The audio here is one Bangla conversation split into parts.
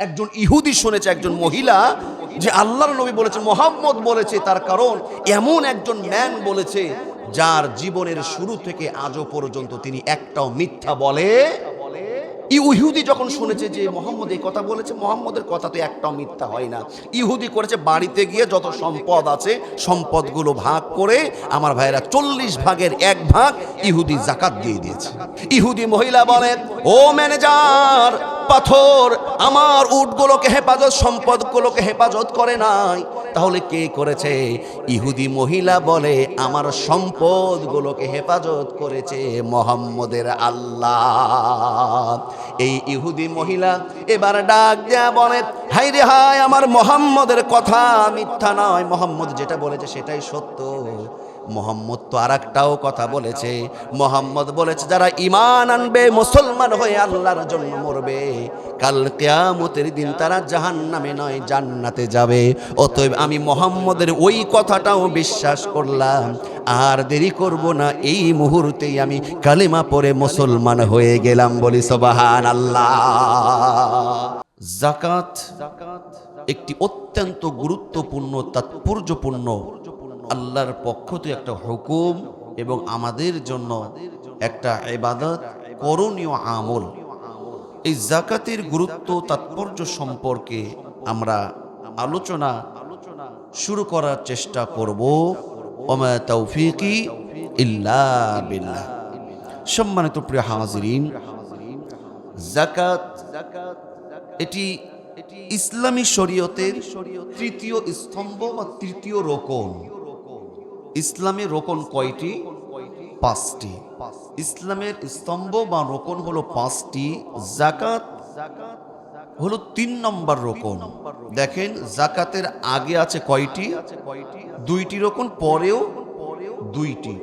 একজন ইহুদি শুনেছে একজন মহিলা যে আল্লাহর নবী বলেছে, মুহাম্মদ বলেছে, তার কারণ এমন একজন ম্যান বলেছে যার জীবনের শুরু থেকে আজও পর্যন্ত তিনি একটাও মিথ্যা বলে। ইহুদি যখন শুনেছে যে মুহাম্মদ এই কথা বলেছে, মুহাম্মদের কথা তো একটাও মিথ্যা হয় না, ইহুদি করেছে বাড়িতে গিয়ে যত সম্পদ আছে সম্পদগুলো ভাগ করে আমার ভাইরা 40 ভাগের 1 ভাগ ইহুদি যাকাত দিয়ে দিয়েছে। ইহুদি মহিলা বলে, ও ম্যানেজার, পাথর আমার উটগুলোকে হেফাজত, সম্পদগুলোকে হেফাজত করে নাই, তাহলে কে করেছে? ইহুদি মহিলা বলে, আমার সম্পদগুলোকে হেফাজত করেছে মুহাম্মদের আল্লাহ। এই ইহুদি মহিলা এবার ডাক দেয়া বলে, হাই রে হাই, আমার মুহাম্মদের কথা মিথ্যা নয়, মুহাম্মদ যেটা বলেছে সেটাই সত্য। মুহাম্মদ তো আর একটাও কথা বলেছে, মুহাম্মদ বলেছে যারা ঈমান আনবে, মুসলমান হয়ে আল্লাহর জন্য মরবে, কাল কিয়ামতের দিন তারা জাহান্নামে নয় জান্নাতে যাবে। অতএব আমি মুহাম্মদের ওই কথাটাও বিশ্বাস করলাম, আর দেরি করব না, এই মুহূর্তেই আমি কালেমা পড়ে মুসলমান হয়ে গেলাম। বলি সুবহানাল্লাহ। যাকাত একটি অত্যন্ত গুরুত্বপূর্ণ, তাৎপর্যপূর্ণ আল্লাহর পক্ষ থেকে একটা হুকুম এবং আমাদের জন্য একটা ইবাদত, করণীয় আমল। এই যাকাতের গুরুত্ব তাৎপর্য সম্পর্কে আমরা আলোচনা শুরু করার চেষ্টা করব। ওমা তাওফীকি ইল্লা বিল্লাহ। সম্মানিত প্রিয় হাজিরিন, যাকাত এটি ইসলামী শরীয়তের তৃতীয় স্তম্ভ বা তৃতীয় রোকন। ইসলামের রোকন কয়টি? 5টি। ইসলামের স্তম্ভ বা রোকন হলো 5টি, যাকাত হলো 3 নম্বর রোকন। দেখেন, যাকাতের আগে আছে কয়টি? 2টি রোকন, পরেও 2টি।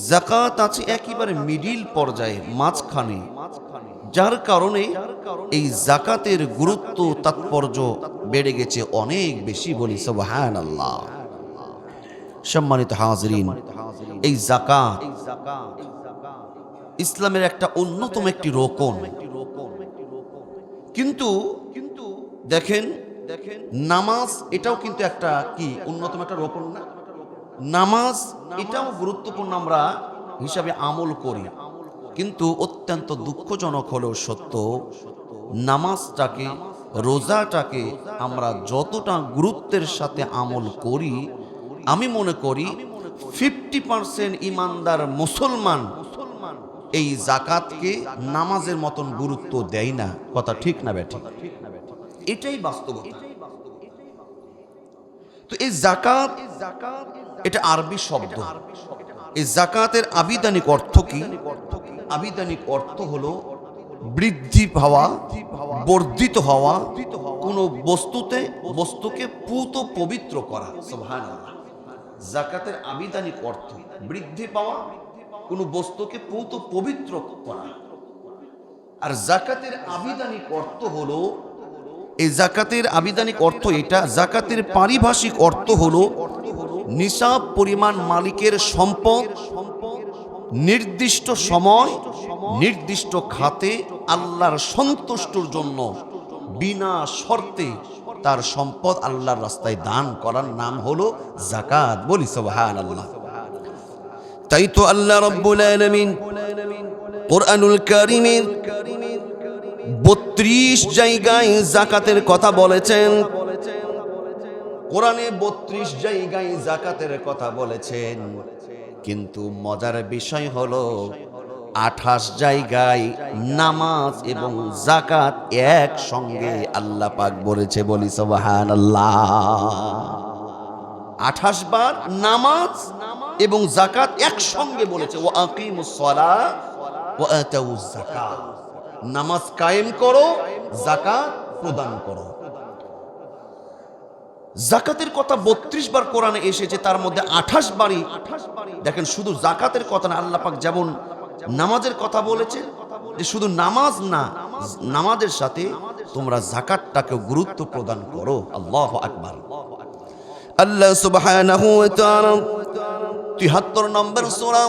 যাকাত আছে একেবারে মিডিল পর্যায়ে, মাঝখানে, যার কারণে এই যাকাতের গুরুত্ব তাৎপর্য বেড়ে গেছে অনেক বেশি। বলি সুবহানাল্লাহ। সম্মানিত হাজিরিন, এই যাকাত ইসলামের একটা অন্যতম একটি রোকন। কিন্তু দেখেন, নামাজ এটাও কিন্তু একটা কি অন্যতম একটা রোকন না? নামাজ এটাও গুরুত্বপূর্ণ আমরা হিসাবে আমল করি, কিন্তু অত্যন্ত দুঃখজনক হলেও সত্য, নামাজটাকে, রোজাটাকে আমরা যতটা গুরুত্বের সাথে আমল করি, আমি মনে করি 50% ইমানদার মুসলমান এই যাকাতকে নামাজের মতন গুরুত্ব দেয় না। কথা ঠিক না বেঠিক? এটাই বাস্তবতা। তো এই যাকাত এটা আরবি শব্দ। এই যাকাতের আবিধানিক অর্থ কি? আবিধানিক অর্থ হলো বৃদ্ধি পাওয়া, বর্ধিত হওয়া, কোন বস্তুকে পুত পবিত্র করা। সুবহানাল্লাহ। যাকাতের আবিধানিক অর্থ বৃদ্ধি পাওয়া, কোন বস্তুকে পুত পবিত্র করা। আর যাকাতের আবিধানিক অর্থ হলো, এই যাকাতের আবিধানিক অর্থ এটা। যাকাতের পারিভাষিক অর্থ হলো নিসাব পরিমাণ মালিকের সম্পদ নির্দিষ্ট সময়, নির্দিষ্ট খাতে আল্লাহর সন্তুষ্টির জন্য বিনা শর্তে তার সম্পদ আল্লাহর রাস্তায় দান করার নাম হলো যাকাত। বলি সুবহানাল্লাহ। তাই তো আল্লাহ রাব্বুল আলামিন কুরআনুল কারীমের 32 জায়গায় যাকাতের কথা বলেছেন। কোরআনে 32 জায়গায় যাকাতের কথা বলেছেন, কিন্তু মজার বিষয় হলো 28 জায়গায় নামাজ এবং যাকাত একসঙ্গে আল্লাহ পাক বলেছে। বলি সুবহানাল্লাহ। 28 বার নামাজ এবং যাকাত একসঙ্গে বলেছে। ওয়া আকিমুস সালাহ ওয়া আতাউজ যাকাত। নামাজ কায়েম করো, যাকাত প্রদান করো। যাকাতের কথা 32 বার কোরআনে এসেছে, তার মধ্যে 28 বারই দেখেন শুধু যাকাতের কথা না, আল্লাহ পাক যেমন নামাজের কথা বলেছেন, যে শুধু নামাজ না, নামাজের সাথে তোমরা যাকাতটাকে গুরুত্ব প্রদান করো। আল্লাহু আকবার। আল্লাহ সুবহানাহু ওয়া তাআলা 73 নম্বর সূরা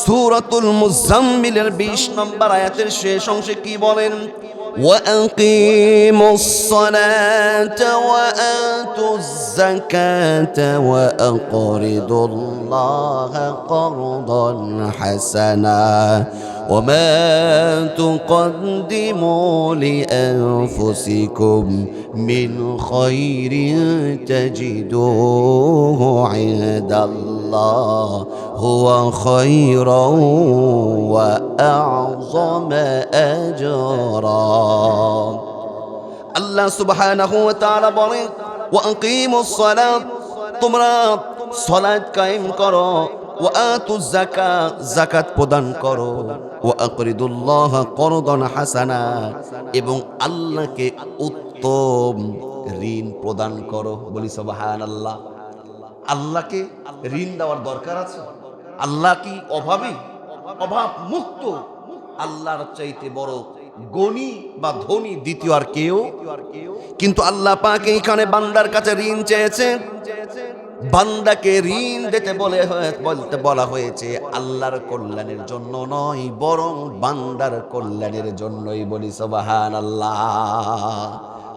সূরাতুল মুজাম্মিলের 20 নম্বর আয়াতের শেষ অংশে কি বলেন? وأقيموا الصلاة وآتوا الزكاة وأقرضوا الله قرضا حسنا وما تقدموا لأنفسكم من خير تجدوه عند الله هو خيرا وأعظم أجرا الله سبحانه وتعالى বলেন وأقيموا الصلاة তোমরা সালাত কায়েম করো ওয়াতুজ যাকাত যাকাত প্রদান করো ওয়াকরিদুল্লাহ করদান হাসানা এবং আল্লাহকে উত্তম ঋণ প্রদান করো। বলি সুবহানাল্লাহ। আল্লাহকে ঋণ দেওয়ার দরকার আছে? আল্লাহ কি অভাবী? অভাব মুক্ত। আল্লাহর চাইতে বড় গণী বা ধনী দ্বিতীয় আর কেউ। কিন্তু আল্লাহ পাক এখানে বান্দার কাছে ঋণ চেয়েছেন। বান্দাকে ঋণ দিতে বলতে বলা হয়েছে আল্লাহর কল্যাণের জন্য নয়, বরং বান্দার কল্যাণের জন্যই। বলি সুবহানাল্লাহ।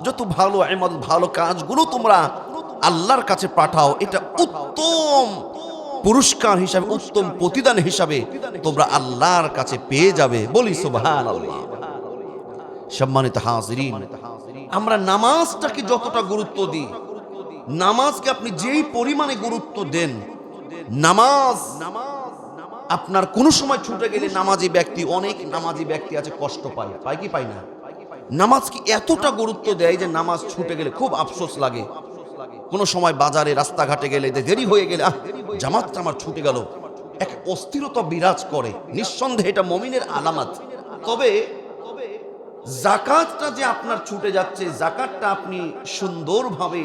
যত ভালো আমল, ভালো কাজগুলো তোমরা আল্লাহর কাছে পাঠাও, এটা উত্তম পুরস্কার হিসাবে, উত্তম প্রতিদান হিসাবে তোমরা আল্লাহর কাছে পেয়ে যাবে। বলি সুবহানাল্লাহ। সম্মানিত হাজিরিন, আমরা নামাজটাকে যতটা গুরুত্ব দিই, নামাজকে আপনি যেই পরিমাণে গুরুত্ব দেন, নামাজ আপনার কোনো সময় ছুটে গেলে নামাজি ব্যক্তি, অনেক নামাজি ব্যক্তি আছে কষ্ট পায়, পায় কি পায় না? নামাজকে এতটা গুরুত্ব দেয় যে নামাজ ছুটে গেলে খুব আফসোস লাগে। কোনো সময় বাজারে রাস্তাঘাটে গেলে দেরি হয়ে গেলে জামাতটা আমার ছুটে গেল, এক অস্থিরতা বিরাজ করে। নিঃসন্দেহে এটা মুমিনের আলামত। তবে যাকাতটা যে আপনার ছুটে যাচ্ছে, যাকাতটা আপনি সুন্দরভাবে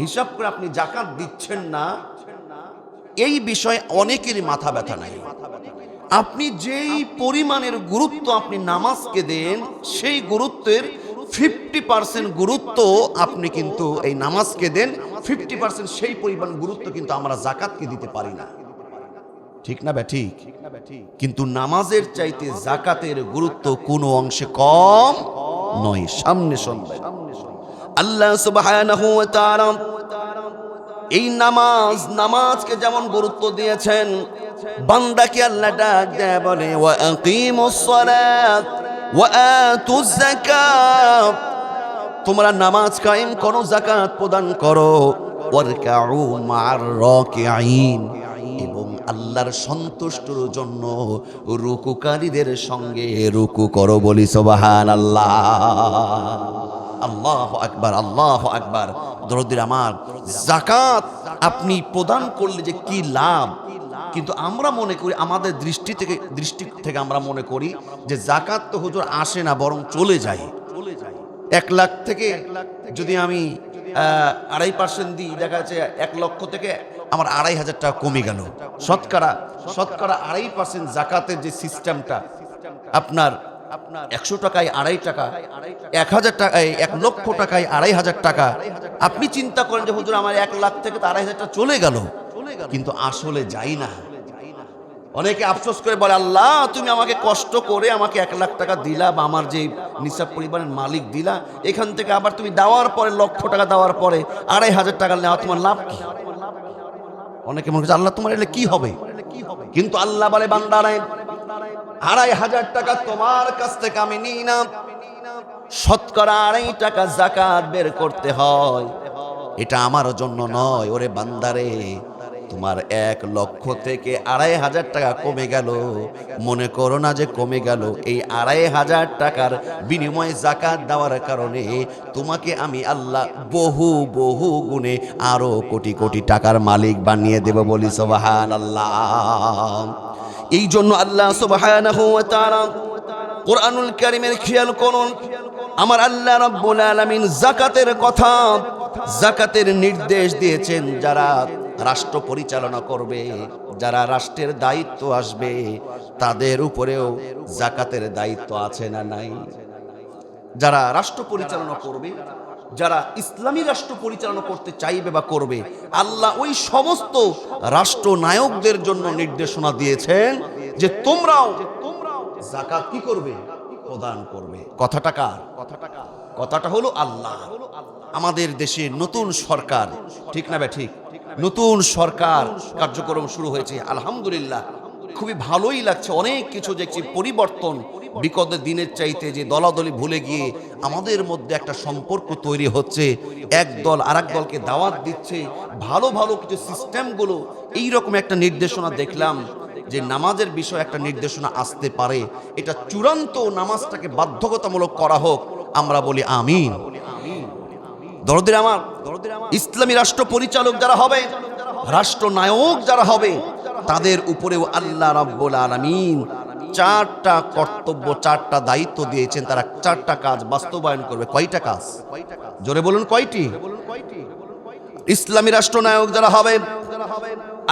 হিসাব করে আপনি যাকাত দিচ্ছেন না, এই বিষয়ে অনেকেরই মাথা ব্যথা নাই। আপনি যেই পরিমাণের গুরুত্ব আপনি নামাজকে দেন, সেই গুরুত্বের 50% গুরুত্ব আপনি কিন্তু এই নামাজকে দেন, 50% সেই পরিমাণ গুরুত্ব কিন্তু আমরা যাকাতকে দিতে পারি না। ঠিক না ঠিক? কিন্তু নামাজের চাইতে যাকাতের গুরুত্ব কোনো অংশে কম নয়। সামনে শুনবেন আল্লাহ সুবহানাহু ওয়া তাআলা এই নামাজকে যেমন গুরুত্ব দিয়েছেন, বান্দাকে আল্লাহ ডাক দেয় বলে ওয়া আকিমুস সালাত ওয়া আতুজ যাকাত, তোমরা নামাজ কায়েম করো, যাকাত প্রদান করো, ওয়ারকাউ মা'আর রাকিঈন, এবং আল্লাহর সন্তুষ্টির জন্য রুকুকারীদের সঙ্গে রুকু করো। বলি সুবহানাল্লাহ। আল্লাহু আকবার, আল্লাহু আকবার। দরদির আমার, যাকাত আপনি প্রদান করলে যে কি লাভ, কিন্তু আমরা মনে করি, আমাদের দৃষ্টি থেকে আমরা মনে করি যে যাকাত তো হুজুর আসে না, বরং চলে যায়। 1 লাখ থেকে যদি আমি 2.5% দিই, দেখা যাচ্ছে 1 লক্ষ থেকে আমার 2,500 টাকা কমে গেল। শতকরা 2.5% যাকাতের যে সিস্টেমটা, আপনার 100 টাকায় 2.5 টাকা, 1000 টাকায় 1 লক্ষ টাকায় 2,500 টাকা। আপনি চিন্তা করেন যে হুজুর আমার 1 লাখ থেকে 2,500 টাকা চলে গেল, কিন্তু আসলে যাই না। অনেকে আফসোস করে বলে, আল্লাহ তুমি আমাকে কষ্ট করে আমাকে 1 লাখ টাকা দিলা, বা আমার যে নিসাব পরিবারের মালিক দিলা, এখান থেকে আবার তুমি দেওয়ার পরে, লক্ষ টাকা দেওয়ার পরে 2,500 টাকা নেওয়া তোমার লাভ কি? অনেকে মনে করছে আল্লাহ তোমার এলে কি হবে? কিন্তু আল্লাহ বলে, বান্দারে 2,500 টাকা তোমার কাছ থেকে আমি নিই না, শতকরা 2.5 টাকা যাকাত বের করতে হয়। এটা আমার জন্য নয়। ওরে বান্দারে, তোমার 1 লক্ষ থেকে 2,500 টাকা কমে গেল, মনে করো না যে কমে গেল। এই 2,500 টাকার বিনিময়ে যাকাত দেওয়ার কারণে তোমাকে আমি আল্লাহ বহু বহু গুণে আরো কোটি কোটি টাকার মালিক বানিয়ে দেব। বলি সুবহানাল্লাহ। এই জন্য আল্লাহ সুবহানাহু ওয়া তাআলা কুরআনুল কারীমের খেয়াল করুন, আমার আল্লাহ রাব্বুল আলামিন যাকাতের কথা, যাকাতের নির্দেশ দিয়েছেন। যারা রাষ্ট্র পরিচালনা করবে, যারা রাষ্ট্রের দায়িত্ব আসবে, তাদের উপরেও যাকাতের দায়িত্ব আছে না নাই? যারা রাষ্ট্র পরিচালনা করবে, যারা ইসলামী রাষ্ট্র পরিচালনা করতে চাইবে বা করবে, আল্লাহ ওই সমস্ত রাষ্ট্রনায়কদের জন্য নির্দেশনা দিয়েছেন যে তোমরাও যাকাত কি করবে? প্রদান করবে। কথাটা কার? কথাটা হলো আল্লাহ। আমাদের দেশে নতুন সরকার, ঠিক না ঠিক, নতুন সরকার কার্যক্রম শুরু হয়েছে, আলহামদুলিল্লাহ খুবই ভালোই লাগছে। অনেক কিছু দেখছি পরিবর্তন, বিগত দিনের চাইতে যে দলাদলি ভুলে গিয়ে আমাদের মধ্যে একটা সম্পর্ক তৈরি হচ্ছে, এক দল আরেক দলকে দাওয়াত দিচ্ছে, ভালো ভালো কিছু সিস্টেমগুলো, এইরকম একটা নির্দেশনা দেখলাম যে নামাজের বিষয়ে একটা নির্দেশনা আসতে পারে, এটা চূড়ান্ত নামাজটাকে বাধ্যতামূলক করা হোক। আমরা বলি আমিন। দরদের আমার, ইসলামী রাষ্ট্র পরিচালক যারা হবে, রাষ্ট্রনায়ক যারা হবে, তাদের উপরেও আল্লাহ রাব্বুল আলামিন চারটা কর্তব্য, চারটা দায়িত্ব দিয়েছেন। তারা চারটা কাজ বাস্তবায়ন করবে। কয়টা কাজ? জোরে বলুন, কয়টি? ইসলামী রাষ্ট্রনায়ক যারা হবে,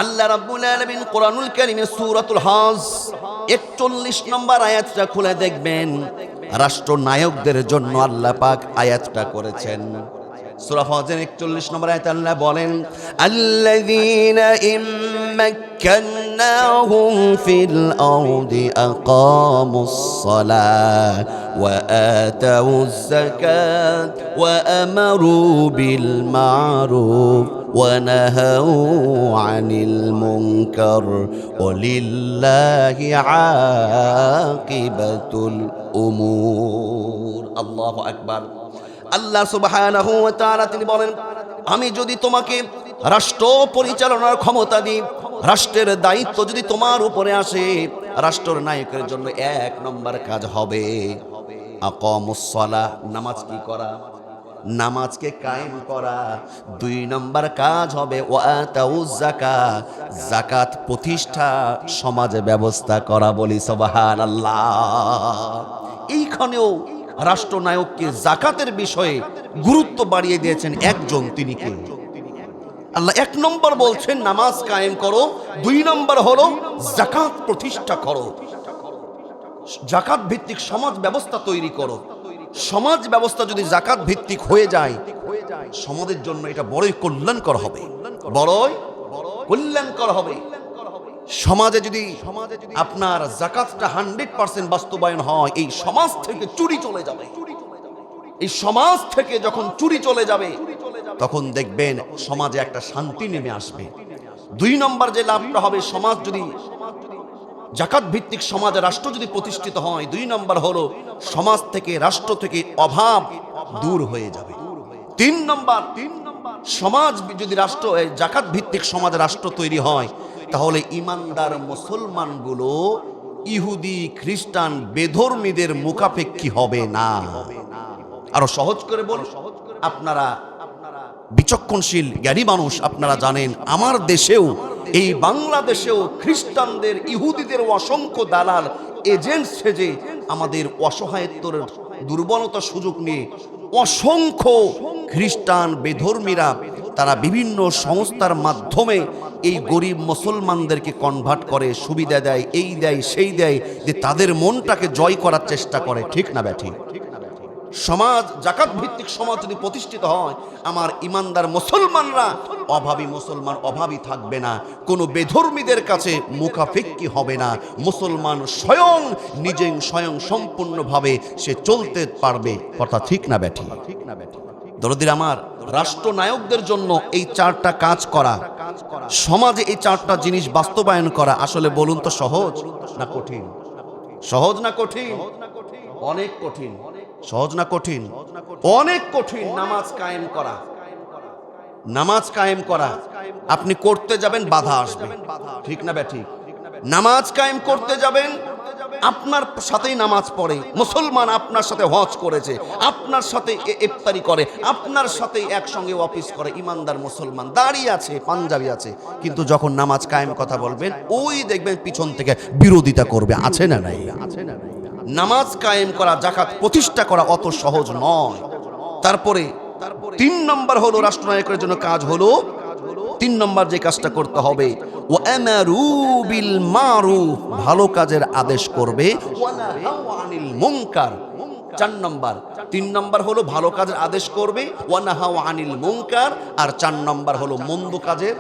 আল্লাহ রাব্বুল আলামিন কোরআনুল কারীমে সূরাতুল হজ ৪১ নম্বর আয়াতটা খুলে দেখবেন, রাষ্ট্রনায়কদের জন্য আল্লাহ পাক আয়াতটা করেছেন। সূরা হজের ৪১ নম্বর আয়াতে আল্লাহ বলেন, আল্লাযীনা ইম্মাক্কান্নাহুম ফিল আরদি আকামুস সালাহ ওয়া আতাউয যাকাত ওয়া আমারু বিল মা'রুফ ওয়া নাহাউ আনিল মুনকার ওয়ালিল্লাহি আকিবাতুল উমুর। আল্লাহু আকবার। আল্লাহ সুবহানাহু ওয়া তাআলা তিনি বলেন, আমি যদি তোমাকে রাষ্ট্র পরিচালনার ক্ষমতা দিই, রাষ্ট্রের দায়িত্ব যদি তোমার উপরে আসে, রাষ্ট্রের নায়কের জন্য ১ নম্বর কাজ হবে আকামুস সালাহ, নামাজ কি করা, নামাজকে কায়েম করা। ২ নম্বর কাজ হবে ওয়া আতাউয যাকাত, যাকাত প্রতিষ্ঠা, সমাজে ব্যবস্থা করা। বলি সুবহানাল্লাহ। এইখানেও রাষ্ট্রনায়ককে যাকাতের বিষয়ে গুরুত্ব বাড়িয়ে দিয়েছেন একজন, তিনি কে? আল্লাহ ১ নম্বর বলছেন নামাজ কায়েম করো, ২ নম্বর হলো যাকাত প্রতিষ্ঠা করো, যাকাত ভিত্তিক সমাজ ব্যবস্থা তৈরি করো। সমাজ ব্যবস্থা যদি যাকাত ভিত্তিক হয়ে যায়, সমাজের জন্য এটা বড়ই কল্যাণকর হবে, বড়ই কল্যাণকর হবে। সমাজে যদি আপনার যাকাতটা 100% বাস্তবায়ন হয়, এই সমাজ থেকে চুরি চলে যাবে। এই সমাজ থেকে যখন চুরি চলে যাবে, তখন দেখবেন সমাজে একটা শান্তি নেমে আসবে। ২ নম্বর যে লাভটা হবে, সমাজ যদি যাকাত ভিত্তিক সমাজ, রাষ্ট্র যদি প্রতিষ্ঠিত হয়, ২ নম্বর হলো সমাজ থেকে, রাষ্ট্র থেকে অভাব দূর হয়ে যাবে। ৩ নম্বর, সমাজ যদি রাষ্ট্র, যাকাত ভিত্তিক সমাজ রাষ্ট্র তৈরি হয়, তাহলে ইমানদার মুসলমানগুলো ইহুদি খ্রিস্টান বেধর্মীদের মুখাপেক্ষী হবে না। আরো সহজ করে বল, আপনারা বিচক্ষণশীল জ্ঞানী মানুষ, আপনারা জানেন আমার দেশেও, এই বাংলাদেশেও খ্রিস্টানদের, ইহুদিদের অসংখ্য দালাল এজেন্ট সেজে আমাদের অসহায়ত্বের দুর্বলতা সুযোগ নিয়ে অসংখ্য খ্রিস্টান বেধর্মীরা তারা বিভিন্ন সংস্থার মাধ্যমে এই গরিব মুসলমানদেরকে কনভার্ট করে, সুবিধা দেয়, এই দেয় সেই দেয়, যে তাদের মনটাকে জয় করার চেষ্টা করে। ঠিক না ব্যাঠি? সমাজ, যাকাত ভিত্তিক সমাজ যদি প্রতিষ্ঠিত হয়, আমার ইমানদার মুসলমানরা অভাবী মুসলমান অভাবী থাকবে না, কোনো বেধর্মীদের কাছে মুখাপেক্ষী হবে না, মুসলমান স্বয়ং নিজে স্বয়ং সম্পূর্ণভাবে সে চলতে পারবে। কথা ঠিক না ব্যাঠি? দরদির আমার, রাষ্ট্রনায়কদের জন্য এই 4টা কাজ করা, সমাজে এই 4টা জিনিস বাস্তবায়ন করা, আসলে বলুন তো সহজ না কঠিন? সহজ না কঠিন? অনেক কঠিন। সহজ না কঠিন? অনেক কঠিন। নামাজ কায়েম করা, নামাজ কায়েম করা, আপনি করতে যাবেন, বাধা আসবে। ঠিক না ব্যাঠি? নামাজ কায়েম করতে যাবেন, আপনার সাথেই নামাজ পড়ে, মুসলমান আপনার সাথে হজ করেছে, আপনার সাথে ইফতারি করে, আপনার সাথে একসঙ্গে অফিস করে, ইমানদার মুসলমান দাঁড়িয়ে আছে, পাঞ্জাবি আছে, কিন্তু যখন নামাজ কায়েম কথা বলবেন, ওই দেখবেন পিছন থেকে বিরোধিতা করবে। আছে না নাই? নামাজ কায়েম করা, যাকাত প্রতিষ্ঠা করা অত সহজ নয়। তারপরে 3 নম্বর হলো রাষ্ট্রনায়কের জন্য কাজ হলো, 3 নম্বর যে কাজটা করতে হবে, ওয়া আমারু বিল মারুফ, ভালো কাজের আদেশ করবে, ওয়া নাহাউ আনিল মুনকার। 4 নম্বর, 3 নম্বর হলো ভালো কাজের আদেশ করবে, ওয়া নাহাউ আনিল মুনকার, আর 4 নম্বর হলো মন্দ কাজের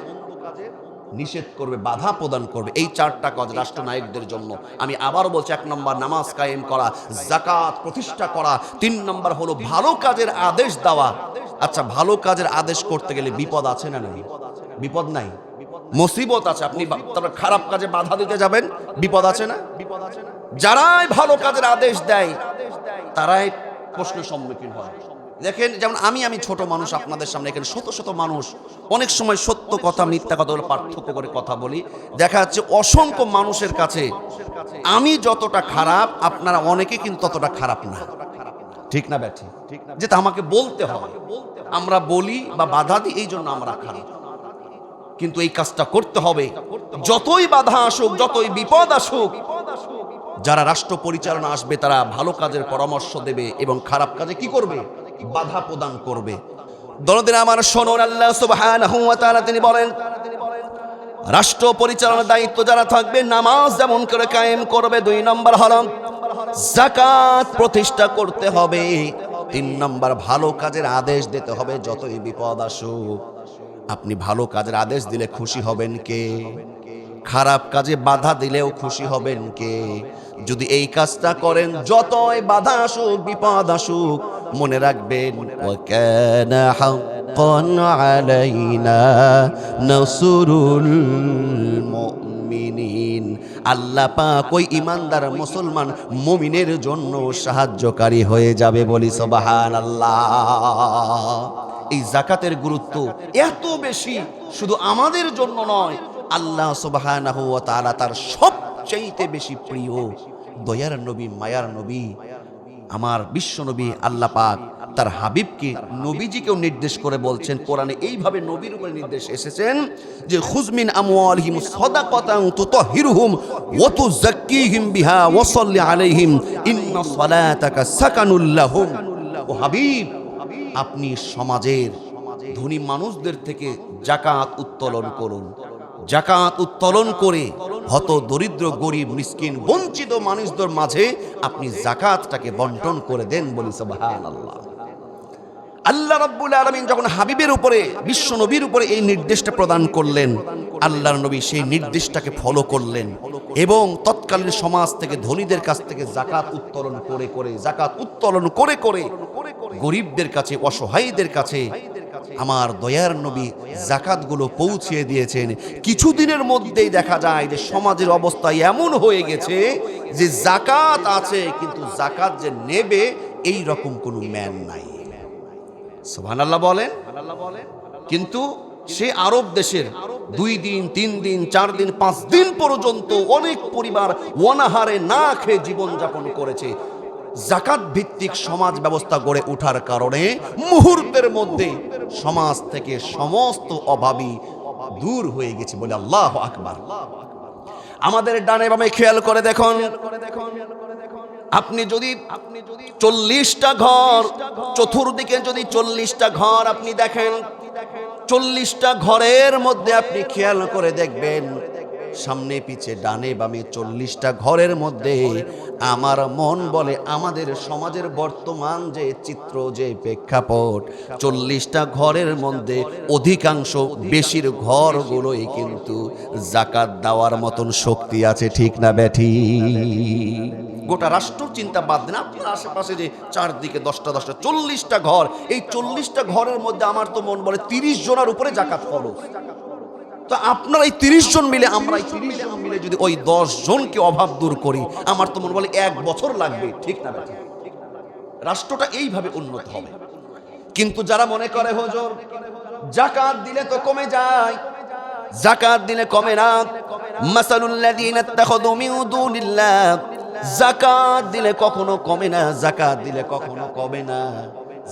নিষেধ করবে, বাধা প্রদান করবে। এই চারটা কাজ রাষ্ট্রনায়কদের জন্য। আমি আবারও বলছি, 1 নম্বর নামাজ কায়েম করা, যাকাত প্রতিষ্ঠা করা, 3 নম্বর হলো ভালো কাজের আদেশ দেওয়া। আচ্ছা, ভালো কাজের আদেশ করতে গেলে বিপদ আছে না নাই? বিপদ নাই, মুসিবত আছে। আপনি তারপর খারাপ কাজে বাধা দিতে যাবেন, বিপদ আছে না? যারাই ভালো কাজের আদেশ দেয় তারাই প্রশ্নের সম্মুখীন হয়। দেখেন, যেমন আমি ছোট মানুষ, আপনাদের সামনে এখানে শত শত মানুষ, অনেক সময় সত্য কথা মিথ্যা কথা পার্থক্য করে কথা বলি। দেখা যাচ্ছে অসংখ্য মানুষের কাছে আমি যতটা খারাপ, আপনারা অনেকে কিন্তু ততটা খারাপ না। ঠিক না ব্যাঠি? যেটা আমাকে বলতে হয়, আমরা বলি বা বাধা দিই, এই জন্য আমরা খারাপ। কিন্তু এই কাজটা করতে হবে, যতই বাধা আসুক, যতই বিপদ আসুক। যারা রাষ্ট্র পরিচালনা আসবে তারা ভালো কাজের পরামর্শ দেবে এবং খারাপ কাজে কি করবে? বাধা প্রদান করবে। দরদিন আমার শোনুন, আল্লাহ সুবহানাহু ওয়া তাআলা তিনি বলেন, রাষ্ট্র পরিচালনার দায়িত্ব যারা থাকবে, নামাজ যেমন করে কায়েম করবে, 2 নম্বর হলো যাকাত প্রতিষ্ঠা করতে হবে, 3 নম্বর ভালো কাজের আদেশ দিতে হবে যতই বিপদ আসুক। আপনি ভালো কাজের আদেশ দিলে খুশি হবেন কে? খারাপ কাজে বাধা দিলেও খুশি হবেন কে? যদি এই কাজটা করেন, যতই বাধা আসুক, বিপদ আসুক, মনে রাখবেন, ওয়া কানা হাক্কান আলাইনা নাসরুল মুমিনিন। আল্লাহ পাক ওই ইমানদার মুসলমান মুমিনের জন্য সাহায্যকারী হয়ে যাবে, বলি সুবহানাল্লাহ। এই যাকাতের গুরুত্ব এত বেশি, শুধু আমাদের জন্য নয়, আল্লাহ সুবহানাহু ওয়া তাআলা তার সবচেয়ে বেশি প্রিয় দয়ার নবী, মায়ার নবী, আমার বিশ্ব নবী আল্লাহ পাক তার হাবিবকে, নবীজিকেও নির্দেশ করে বলছেন কোরআনে, এইভাবে নবীর উপরে নির্দেশ এসেছেন যে খুয মিন আমওয়ালিহিম সাদাকাতান তুতাহহিরুহুম ওয়া তুযাক্কিহিম বিহা ওয়া সাল্লি আলাইহিম ইন্না সালাতাকা সাকানুল লাহুম। ও হাবিব, আপনি সমাজের ধনী মানুষদের থেকে যাকাত উত্তোলন করুন। যাকাত উত্তোলন করে হত দরিদ্র, গরিব, মিসকিন, বঞ্চিত মানুষদের মাঝে আপনি যাকাতটাকে বন্টন করে দেন, বলি সুবহানাল্লাহ। আল্লাহ রাব্বুল আলামিন যখন হাবিবের উপরে, বিশ্ব নবীর উপরে এই নির্দেশটা প্রদান করলেন, আল্লাহর নবী সেই নির্দেশটাকে ফলো করলেন এবং তৎকালীন সমাজ থেকে, ধনীদের কাছ থেকে যাকাত উত্তোলন করে গরিবদের কাছে, অসহায়দের কাছে আমার দয়ার নবী যাকাতগুলো পৌঁছিয়ে দিয়েছেন। কিছুদিনের মধ্যেই দেখা যায় যে সমাজের অবস্থা এমন হয়ে গেছে যে যাকাত আছে, কিন্তু যাকাত যে নেবে এই রকম কোনো ম্যান নাই। সুবহানাল্লাহ বলেন। কিন্তু সে আরব দেশের 2 দিন, 3 দিন, 4 দিন, 5 দিন পর্যন্ত অনেক পরিবার অনাহারে না খেয়ে জীবনযাপন করেছে। যাকাত ভিত্তিক সমাজ ব্যবস্থা গড়ে ওঠার কারণে মুহূর্তের মধ্যে সমাজ থেকে সমস্ত অভাবী দূর হয়ে গেছে, বলে আল্লাহু আকবার। আমাদের ডানে বামে খেয়াল করে দেখুন, আপনি যদি 40টা ঘর, চতুর্দিকে যদি 40টা ঘর আপনি দেখেন, 40টা ঘরের মধ্যে আপনি খেয়াল করে দেখবেন, সামনে পিছে ডানে বামে 40টা ঘরের মধ্যে আমার মন বলে আমাদের সমাজের বর্তমান যে চিত্র, যে প্রেক্ষাপট, 40টা ঘরের মধ্যে অধিকাংশ, বেশির ঘরগুলোই কিন্তু যাকাত দেওয়ার মতন শক্তি আছে। ঠিক না ব্যাঠি? গোটা রাষ্ট্র চিন্তা বাদ দেন, আপনার আশেপাশে যে চারদিকে 10টা 40টা ঘর, এই 40টা ঘরের মধ্যে আমার তো মন বলে 30 জনের উপরে যাকাত খরচ। তো আপনারা এই 30 জন মিলে, আমরা এই 30 জন মিলে যদি ওই 10 জনকে অভাব দূর করি, আমার তো মনে বলে 1 বছর লাগবে। ঠিক না ব্যাটা? রাষ্ট্রটা এইভাবে উন্নত হবে। কিন্তু যারা মনে করে হুজুর যাকাত দিলে তো কমে যায়, যাকাত দিলে কমে না, মাসালুল লাযিনা ইত্তাখাযু মিন দুনিল্লাহ, যাকাত দিলে কখনো কমে না, যাকাত দিলে কখনো কমে না।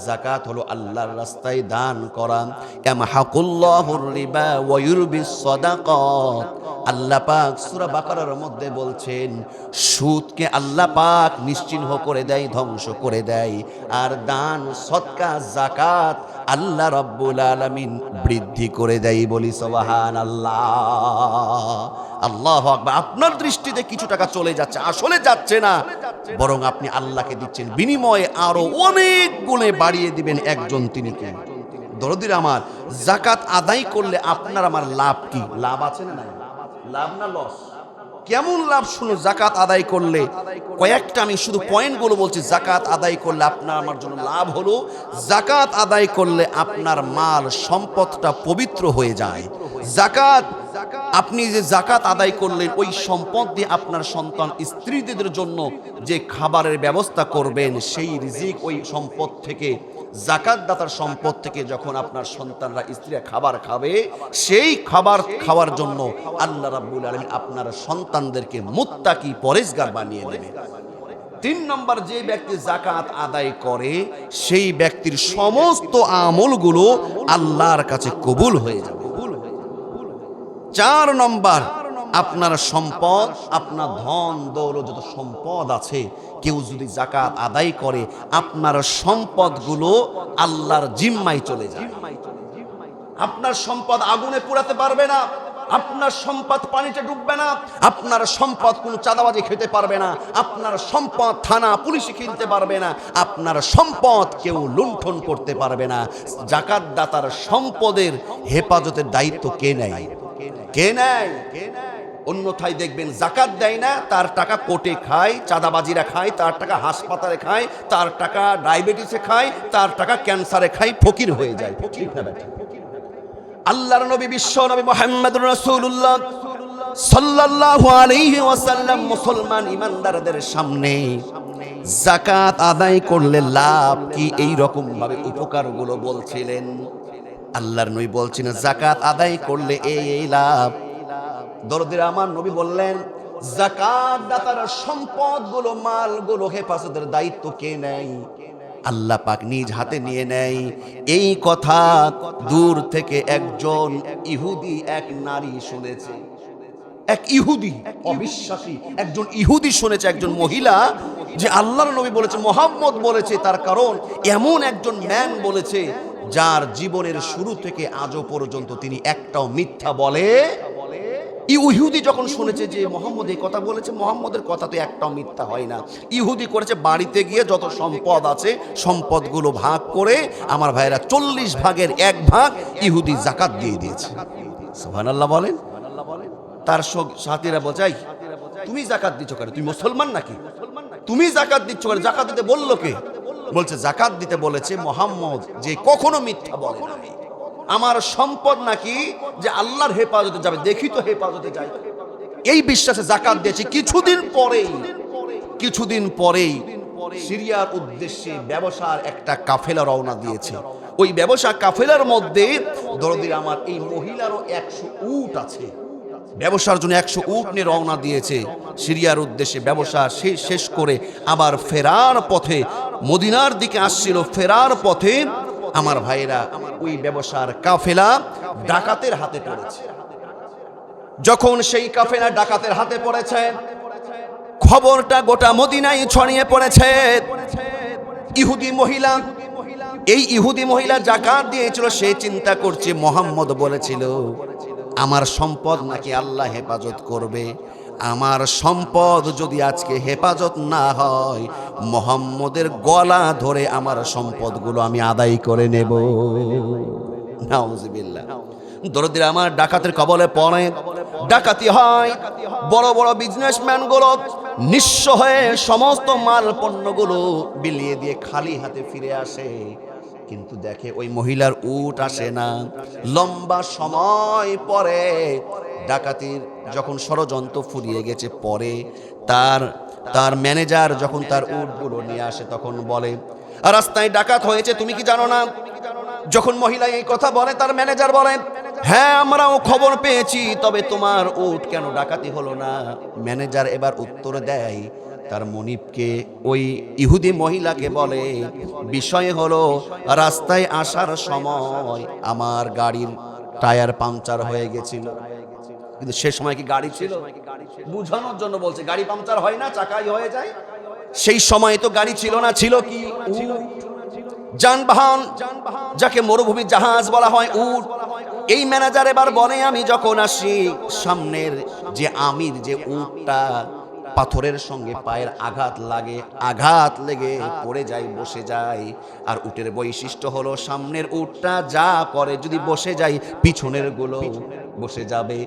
যাকাত হলো আল্লাহর রাস্তায় দান করা। ইয়ামহাকুল্লাহুর রিবা ওয়া ইউরবিস সাদাকাত। আল্লাহ পাক সূরা বাকারার মধ্যে বলছেন, সুদকে আল্লাহ পাক নিশ্চিহ্ন করে দেয়, ধ্বংস করে দেয়, আর দান, সদকা, যাকাত আল্লাহ রাব্বুল আলামিন বৃদ্ধি করে দেয়, বলি সুবহানাল্লাহ। আল্লাহু আকবার। আপনার দৃষ্টিতে কিছু টাকা চলে যাচ্ছে, আসলে যাচ্ছে না, বরং আপনি আল্লাহকে দিচ্ছেন, বিনিময়ে আরো অনেক গুণে বাড়িয়ে দিবেন। একজন তিনি কে? দরদির আমার, জাকাত আদায় করলে আপনার আমার লাভ কি? লাভ আছে না নাই? লাভ না লস? কেমন লাভ শুনো জাকাত আদায় করলে? কয়েকটা আমি শুধু পয়েন্টগুলো বলছি। জাকাত আদায় করলে আপনার আমার জন্য লাভ হলো, জাকাত আদায় করলে আপনার মাল সম্পদটা পবিত্র হয়ে যায়। জাকাত, আপনি যে জাকাত আদায় করলেন, ওই সম্পদ দিয়ে আপনার সন্তান স্ত্রীদের জন্য যে খাবারের ব্যবস্থা করবেন, সেই রিজিক ওই সম্পদ থেকে, জাকাত দাতার সম্পদ থেকে যখন আপনার সন্তানরা স্ত্রীরা খাবার খাবে, সেই খাবার খাওয়ার জন্য আল্লাহ রাব্বুল আলামিন আপনার সন্তানদেরকে মুত্তাকি পরেজগার বানিয়ে দেবে। 3 নম্বর, যে ব্যক্তি জাকাত আদায় করে সেই ব্যক্তির সমস্ত আমলগুলো আল্লাহর কাছে কবুল হয়ে যাবে। 4 নম্বর, আপনার সম্পদ, আপনার ধন দৌলত যত সম্পদ আছে, কেউ যদি জাকাত আদায় করে আপনার সম্পদগুলো আল্লাহর জিম্মায় চলে যায়। আপনার সম্পদ আগুনে পোড়াতে পারবে না, আপনার সম্পদ পানিতে ডুববে না, আপনার সম্পদ কোনো চাঁদাবাজি খেতে পারবে না, আপনার সম্পদ থানা পুলিশে কিনতে পারবে না, আপনার সম্পদ কেউ লুণ্ঠন করতে পারবে না। জাকাত দাতার সম্পদের হেফাজতের দায়িত্ব কে নেয়? কে নেয়? অন্যথায় দেখবেন জাকাত দেয় না, তার টাকা কোর্টে খায়, চাঁদাবাজিরা খায়, তার টাকা হাসপাতালে খায়, তার টাকা ডায়াবেটিসে খায়, তার টাকা ক্যান্সারে খায়, ফকির হয়ে যায়। ঠিক না বেটা? আল্লাহর নবী, বিশ্ব নবী মুহাম্মদুর রাসূলুল্লাহ সাল্লাল্লাহু আলাইহি ওয়াসাল্লাম মুসলমান ইমানদারদের সামনে যাকাত আদায় করলে লাভ কি এই রকম ভাবে উপকারগুলো বলছিলেন। আল্লাহর নবী বলছেন যাকাত আদায় করলে এই লাভ। দরদির আমার নবী বললেন যাকাত দাতার সম্পদগুলো, মালগুলো হেফাজতের দায়িত্ব কে নেয়? আল্লাহ পাক নিজ হাতে নিয়ে নেয়। এই কথা দূর থেকে একজন ইহুদি এক নারী শুনেছে। এক ইহুদি, অবিশ্বাসী একজন ইহুদি শুনেছে, একজন মহিলা, যে আল্লাহর নবী বলেছে, মুহাম্মদ বলেছে, তার কারণ এমন একজন ম্যান বলেছে যার জীবনের শুরু থেকে আজও পর্যন্ত তিনি একটাও মিথ্যা বলে। ইহুদি যখন শুনেছে যে মুহাম্মদ এই কথা বলেছে, মুহাম্মদের কথা তো একটাও মিথ্যা হয় না, ইহুদি করেছে বাড়িতে গিয়ে যত সম্পদ আছে সম্পদগুলো ভাগ করে, আমার ভাইরা 40 ভাগের 1 ভাগ ইহুদি জাকাত দিয়ে দিয়েছে। সুবহানাল্লাহ বলেন। তার সাথীরা বলছে, তুমি জাকাত দিচ্ছ কেন? তুমি মুসলমান নাকি? তুমি জাকাত দিচ্ছ কেন? জাকাত দিতে বললো কে? বলছে জাকাত দিতে বলেছে মুহাম্মদ, যে কখনো মিথ্যা বলে না। আমার সম্পদ নাকি যে আল্লাহর হেফাজতে যাবে, দেখি তো হেফাজতে যায়। এই বিশ্বাসে জাকাত দিয়েছে। কিছুদিন পরেই সিরিয়ার উদ্দেশ্যে ব্যবসার একটা কাফেলা রওনা দিয়েছে। ওই ব্যবসা কাফেলার মধ্যে দরদির আমার এই মহিলারও 100 উট আছে। ব্যবসার জন্য 100 উট নিয়ে রওনা দিয়েছে সিরিয়ার উদ্দেশ্যে। ব্যবসা শেষ করে আবার ফেরার পথে মদিনার দিকে আসছিল। ফেরার পথে আমার ভাইরা ওই ব্যবসার কাফেলা ডাকাতের হাতে পড়েছে। যখন সেই কাফেলা ডাকাতের হাতে পড়েছে, খবরটা গোটা মদিনায় ছড়িয়ে পড়েছে। ইহুদি মহিলা, এই ইহুদি মহিলা যাকাত দিয়েছিল, সে চিন্তা করছে মুহাম্মদ বলেছিল আমার সম্পদ নাকি আল্লাহ হেফাজত করবে। আমার সম্পদ যদি আজকে হেফাজত না হয়, মুহাম্মদের গলা ধরে আমার সম্পদগুলো আমি আদায় করে নেব। নাউজুবিল্লাহ। দরদির আমার ডাকাতের কবলে পড়ে, ডাকাতি হয়। বড় বড় বিজনেসম্যান গুলো নিঃস্ব হয়ে সমস্ত মাল পণ্যগুলো বিলিয়ে দিয়ে খালি হাতে ফিরে আসে। কিন্তু দেখে ওই মহিলার উট আসে না। লম্বা সময় পরে ডাকাতির যখন ষড়যন্ত্র ফুরিয়ে গেছে, পরে তার ম্যানেজার যখন তার উটগুলো নিয়ে আসে, তখন বলে রাস্তায় ডাকাত হয়েছে, তুমি কি জানো না? যখন মহিলা এই কথা বলে, তার ম্যানেজার বলে হ্যাঁ আমরাও খবর পেয়েছি, তবে তোমার উট কেন ডাকাতি হলো না? ম্যানেজার এবার উত্তর দেয় তার মনিবকে, ওই ইহুদি মহিলাকে বলে বিষয় হলো রাস্তায় আসার সময় আমার গাড়ির টায়ার পাংচার হয়ে গেছিল। কিন্তু সে সময় কি গাড়ি ছিল? বুঝানোর জন্য বলছে গাড়ি পাংচার হয় না, চাকাই হয়ে যায়। সেই সময় তো গাড়ি ছিল না, ছিল কি? যানবাহন, যাকে মরুভূমি জাহাজ বলা হয়, উট। এই ম্যানেজার এবার বলে আমি যখন আসি, সামনের যে আমির, যে উটটা পাথরের সঙ্গে পায়ের আঘাত লাগে, আঘাত লেগে পড়ে যায়, বসে যায়। আর উটের বৈশিষ্ট্য হলো সামনের উটটা যা করে, যদি বসে যায় পিছনের গুলো বসে যাবে।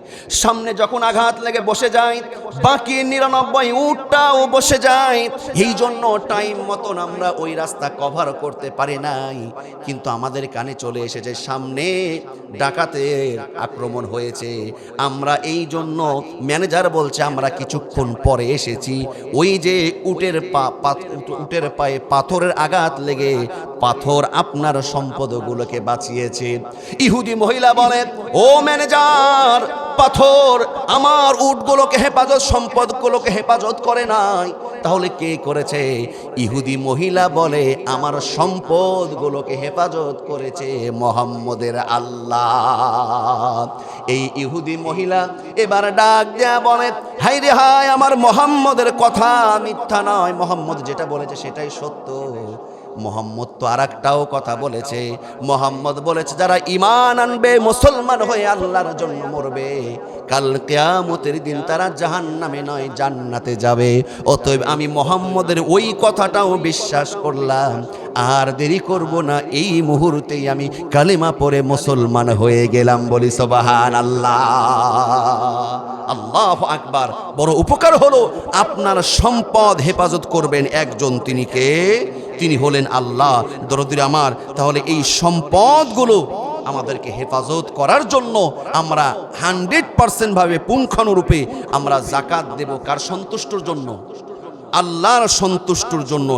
সামনে যখন আঘাত লেগে বসে যায়, বাকি 99 উটটাও বসে যায়। এই জন্য টাইম মতন আমরা ওই রাস্তা কভার করতে পারি নাই। কিন্তু আমাদের কানে চলে এসেছে সামনে ডাকাতের আক্রমণ হয়েছে। আমরা এই জন্য ম্যানেজার বলছে আমরা কিছুক্ষণ পরে এসেছি। ওই যে উটের পায়ে পাথরের আঘাত লেগে পাথর আপনার সম্পদগুলোকে বাঁচিয়েছে। ইহুদি মহিলা বলে, ও ম্যানেজার, পাথর আমার উটগুলোকে হেফাজত, সম্পদগুলোকে হেফাজত করে নাই, তাহলে কে করেছে? ইহুদি মহিলা বলে, আমার সম্পদগুলোকে হেফাজত করেছে মুহাম্মদের আল্লাহ। এই ইহুদি মহিলা এবার ডাক দেয়া বলে, হাই রে হাই, আমার মুহাম্মদের কথা মিথ্যা নয়, মুহাম্মদ যেটা বলেছে সেটাই সত্য। মুহাম্মদ তো আরেকটাও কথা বলেছে। মুহাম্মদ বলেছে যারা ঈমান আনবে, মুসলমান হয়ে আল্লাহর জন্য মরবে, কাল কিয়ামতের দিন তারা জাহান্নামে নয় জান্নাতে যাবে। অতএব আমি মুহাম্মদের ওই কথাটাও বিশ্বাস করলাম, আর দেরি করব না, এই মুহূর্তেই আমি কালেমা পড়ে মুসলমান হয়ে গেলাম। বলি সুবহানাল্লাহ, আল্লাহু আকবার। বড় উপকার হলো, আপনার সম্পদ হেফাজত করবেন একজন, তিনি কে? তিনি হলেন আল্লাহ। দরদির আমার, তাহলে এই সম্পদগুলো আমাদেরকে হেফাজত করার জন্য আমরা 100% ভাবে পুঙ্খানুরূপে আমরা যাকাত দেব। কার সন্তুষ্টর জন্য? আল্লাহর সন্তুষ্টর জন্য।